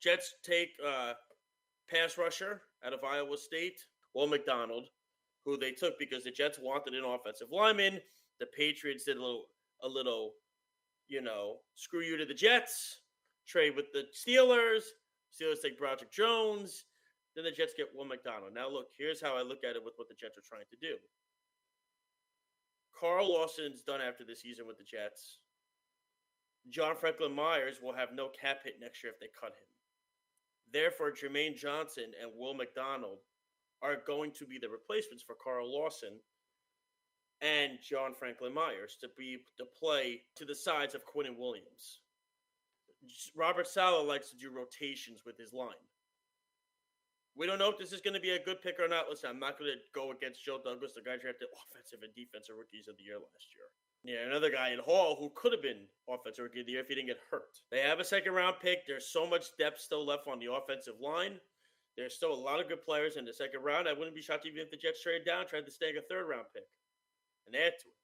Jets take pass rusher out of Iowa State, Will McDonald, who they took because the Jets wanted an offensive lineman. The Patriots did a little, screw you to the Jets, trade with the Steelers. Steelers take Broderick Jones. Then the Jets get Will McDonald. Now, look, here's how I look at it with what the Jets are trying to do. Carl Lawson's done after the season with the Jets. John Franklin Myers will have no cap hit next year if they cut him. Therefore, Jermaine Johnson and Will McDonald are going to be the replacements for Carl Lawson and John Franklin Myers to play to the sides of Quinnen Williams. Robert Saleh likes to do rotations with his line. We don't know if this is going to be a good pick or not. Listen, I'm not going to go against Joe Douglas, the guy drafted offensive and defensive rookies of the year last year. Yeah, another guy in Hall who could have been offensive rookie of the year if he didn't get hurt. They have a second-round pick. There's so much depth still left on the offensive line. There's still a lot of good players in the second round. I wouldn't be shocked even if the Jets traded down, tried to snag a third-round pick and add to it.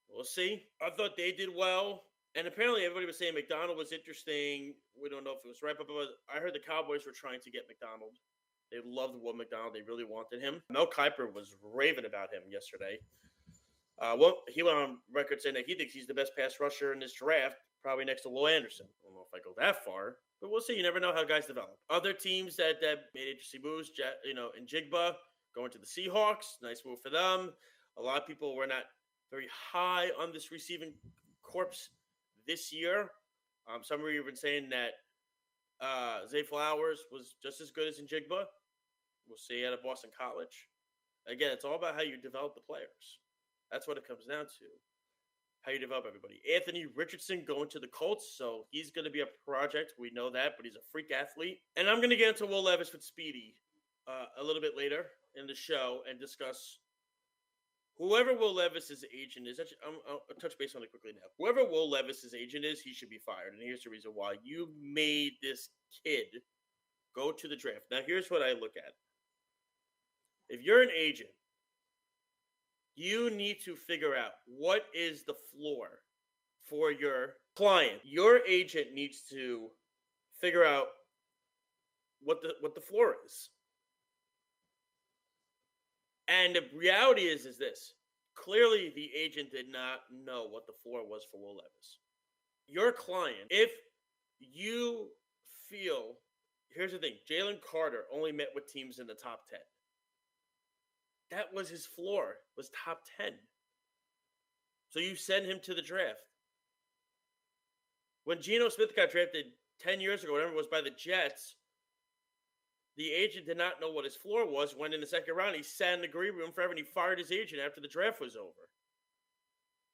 We'll see. I thought they did well. And apparently everybody was saying McDonald was interesting. We don't know if it was right, but I heard the Cowboys were trying to get McDonald. They loved Will McDonald. They really wanted him. Mel Kiper was raving about him yesterday. He went on record saying that he thinks he's the best pass rusher in this draft, probably next to Will Anderson. I don't know if I go that far, but we'll see. You never know how guys develop. Other teams that made interesting moves, in Jigba going to the Seahawks. Nice move for them. A lot of people were not very high on this receiving corpse this year. Some were even saying that Zay Flowers was just as good as Njigba. We'll see out of Boston College. Again, it's all about how you develop the players. That's what it comes down to. How you develop everybody. Anthony Richardson going to the Colts, so he's going to be a project. We know that, but he's a freak athlete. And I'm going to get into Will Levis with Speedy a little bit later in the show and discuss whoever Will Levis's agent is. I'll touch base on it quickly now. Whoever Will Levis's agent is, he should be fired. And here's the reason why. You made this kid go to the draft. Now, here's what I look at. If you're an agent, you need to figure out what is the floor for your client. Your agent needs to figure out what the floor is. And the reality is this. Clearly, the agent did not know what the floor was for Will Levis. Your client, if you feel, here's the thing, Jalen Carter only met with teams in the top 10. That was his floor, was top 10. So you send him to the draft. When Geno Smith got drafted 10 years ago, whatever it was, by the Jets, the agent did not know what his floor was. When in the second round, he sat in the green room forever and he fired his agent after the draft was over.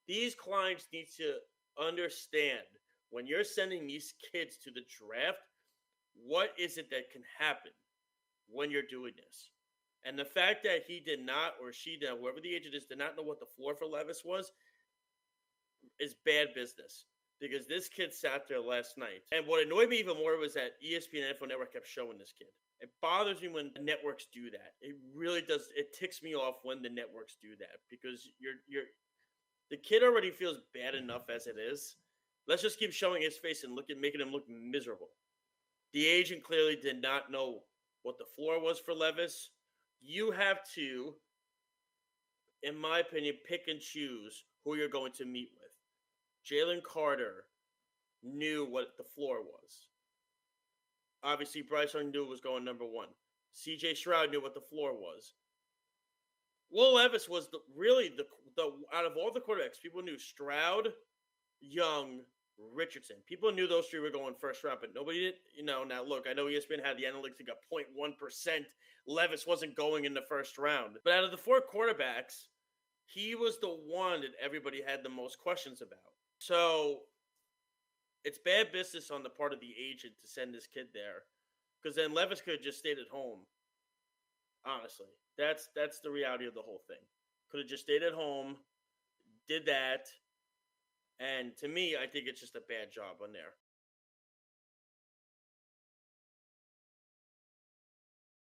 These clients need to understand when you're sending these kids to the draft, what is it that can happen when you're doing this? And the fact that he did not, or she did, whoever the agent is, did not know what the floor for Levis was, is bad business. Because this kid sat there last night. And what annoyed me even more was that ESPN and NFL Network kept showing this kid. It bothers me when the networks do that. It really does. It ticks me off when the networks do that. Because the kid already feels bad enough as it is. Let's just keep showing his face and making him look miserable. The agent clearly did not know what the floor was for Levis. You have to, in my opinion, pick and choose who you're going to meet with. Jalen Carter knew what the floor was. Obviously, Bryce Young knew it was going number one. C.J. Stroud knew what the floor was. Will Levis was really the out of all the quarterbacks, people knew Stroud, Young, Richardson. People knew those three were going first round, but nobody did. Now look, I know ESPN had the analytics that got 0.1%. Levis wasn't going in the first round. But out of the four quarterbacks, he was the one that everybody had the most questions about. So it's bad business on the part of the agent to send this kid there. Because then Levis could have just stayed at home. Honestly. That's the reality of the whole thing. Could have just stayed at home, did that. And to me, I think it's just a bad job on there.